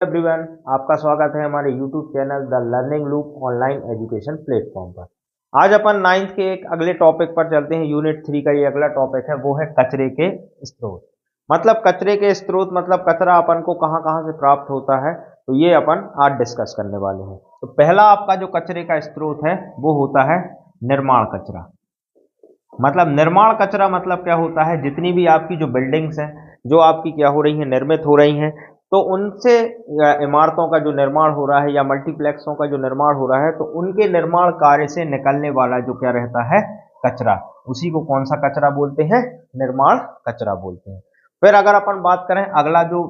Everyone, आपका स्वागत है हमारे YouTube channel the learning loop online education platform पर। आज अपन नाइन्थ के एक अगले टॉपिक पर चलते हैं। यूनिट 3 का ये अगला टॉपिक है, वो है कचरे के स्रोत। मतलब कचरे के स्रोत मतलब कचरा अपन को कहाँ कहाँ से प्राप्त होता है, तो ये अपन आज डिस्कस करने वाले हैं। तो पहला आपका जो कचरे का स्रोत है वो होता है निर्माण कचरा। मतलब निर्माण कचरा मतलब क्या होता है, जितनी भी आपकी जो बिल्डिंग्स हैं जो आपकी क्या हो रही हैं, निर्मित हो रही हैं, तो उनसे इमारतों का जो निर्माण हो रहा है या मल्टीप्लेक्सों का जो निर्माण हो रहा है, तो उनके निर्माण कार्य से निकलने वाला जो क्या रहता है, कचरा, उसी को कौन सा कचरा बोलते हैं, निर्माण कचरा बोलते हैं। फिर अगर अपन बात करें अगला जो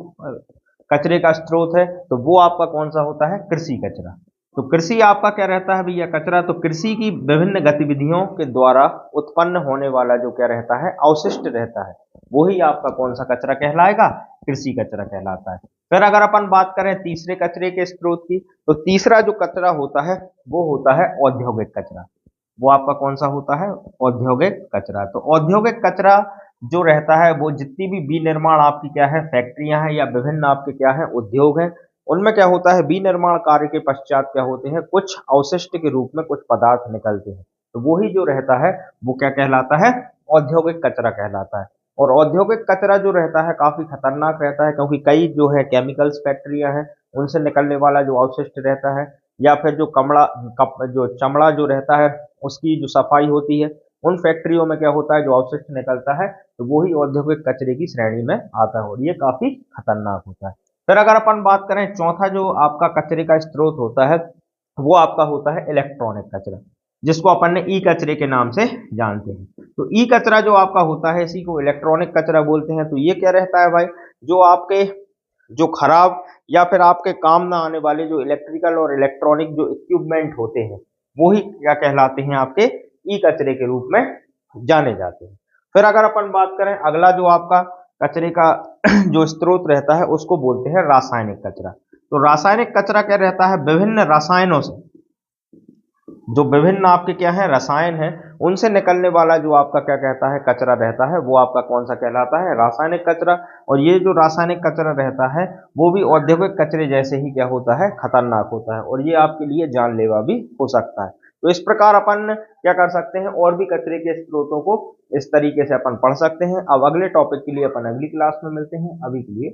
कचरे का स्रोत है, तो वो आपका कौन सा होता है, कृषि कचरा। तो कृषि आपका क्या रहता है भैया, कचरा। तो कृषि की विभिन्न गतिविधियों के द्वारा उत्पन्न होने वाला जो क्या रहता है, अवशिष्ट रहता है, वही आपका कौन सा कचरा कहलाएगा, कृषि कचरा कहलाता है। फिर अगर अपन बात करें तीसरे कचरे के स्रोत की, तो तीसरा जो कचरा होता है वो होता है औद्योगिक कचरा। वो आपका कौन सा होता है, औद्योगिक कचरा। तो औद्योगिक कचरा जो रहता है वो जितनी भी विनिर्माण आपकी क्या है, फैक्ट्रियां हैं या विभिन्न आपके क्या है, उद्योग हैं, उनमें क्या होता है, विनिर्माण कार्य के पश्चात क्या होते हैं, कुछ अवशिष्ट के रूप में कुछ पदार्थ निकलते हैं। तो वही जो रहता है वो क्या कहलाता है, औद्योगिक कचरा कहलाता है। और औद्योगिक कचरा जो रहता है काफी खतरनाक रहता है, क्योंकि कई जो है केमिकल्स फैक्ट्रियां हैं, उनसे निकलने वाला जो अवशिष्ट रहता है, या फिर जो जो चमड़ा जो रहता है उसकी जो सफाई होती है, उन फैक्ट्रियों में क्या होता है, जो अवशिष्ट निकलता है, तो वही औद्योगिक कचरे की श्रेणी में आता है और ये काफी खतरनाक होता है। फिर अगर अपन बात करें चौथा जो आपका कचरे का स्रोत होता है, वो आपका होता है इलेक्ट्रॉनिक कचरा, जिसको अपन ने ई कचरे के नाम से जानते हैं। तो ई कचरा जो आपका होता है, इसी को इलेक्ट्रॉनिक कचरा बोलते हैं। तो ये क्या रहता है भाई, जो आपके जो खराब या फिर आपके काम ना आने वाले जो इलेक्ट्रिकल और इलेक्ट्रॉनिक जो इक्विपमेंट होते हैं, वो ही क्या कहलाते हैं, आपके ई कचरे के रूप में जाने जाते हैं। फिर अगर अपन बात करें अगला जो आपका कचरे का जो स्रोत रहता है, उसको बोलते हैं रासायनिक कचरा। तो रासायनिक कचरा क्या रहता है, विभिन्न रसायनों से, जो विभिन्न आपके क्या है, रसायन है, उनसे निकलने वाला जो आपका क्या कहता है, कचरा रहता है, वो आपका कौन सा कहलाता है, रासायनिक कचरा। और ये जो रासायनिक कचरा रहता है वो भी औद्योगिक कचरे जैसे ही क्या होता है, खतरनाक होता है, और ये आपके लिए जानलेवा भी हो सकता है। तो इस प्रकार अपन क्या कर सकते हैं, और भी कचरे के स्रोतों को इस तरीके से अपन पढ़ सकते हैं। अब अगले टॉपिक के लिए अपन अगली क्लास में मिलते हैं। अभी के लिए